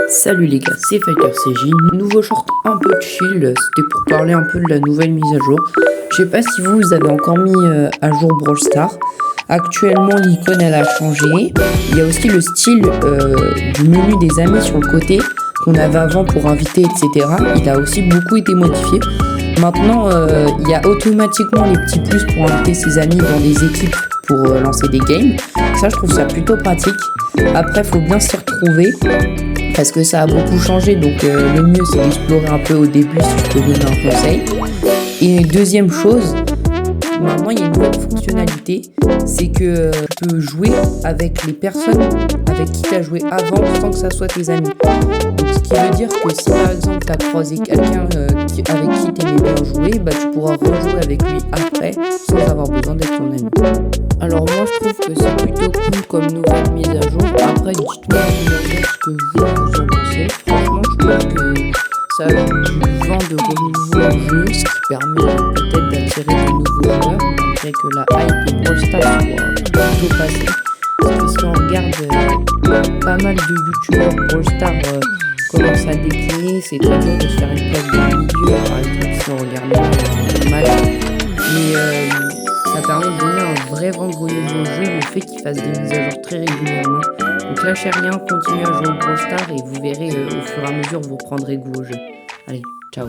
Salut les gars, c'est FighterCJ, nouveau short un peu chill, c'était pour parler un peu de la nouvelle mise à jour. Je sais pas si vous avez encore mis à jour Brawl Stars. Actuellement l'icône elle a changé. Il y a aussi le style du menu des amis sur le côté qu'on avait avant pour inviter etc. Il a aussi beaucoup été modifié. Maintenant il y a automatiquement les petits plus pour inviter ses amis dans des équipes pour lancer des games. Ça je trouve ça plutôt pratique. Après faut bien s'y retrouver parce que ça a beaucoup changé, donc le mieux c'est d'explorer un peu au début si je peux donner un conseil. Et deuxième chose, maintenant il y a une nouvelle fonctionnalité, c'est que tu peux jouer avec les personnes avec qui tu as joué avant sans que ça soit tes amis. Donc ce qui veut dire que si par exemple tu as croisé quelqu'un avec qui tu aimais bien jouer, bah, tu pourras rejouer avec lui après sans avoir besoin d'être ton ami. Alors moi je trouve que c'est plutôt cool comme nouvelle mise à jour. Après dites-moi ce que vous en pensez. Franchement je trouve que ça ajoute du vent de renouveau au jeu, ce qui permet peut-être d'attirer de nouveaux joueurs, malgré que la hype et Brawl Stars soit plutôt passée. Parce que si on regarde pas mal de youtubeurs Brawl Stars commencent à décliner, c'est très dur de se faire une place de milieu, par exemple si on regarde le match. Mais ça permet de donner un vrai vent de renouveau au jeu, le fait qu'il fasse des mises à jour très régulièrement. Donc lâchez rien, continuez à jouer au Brawl Stars et vous verrez au fur et à mesure vous reprendrez goût au jeu. Allez, ciao.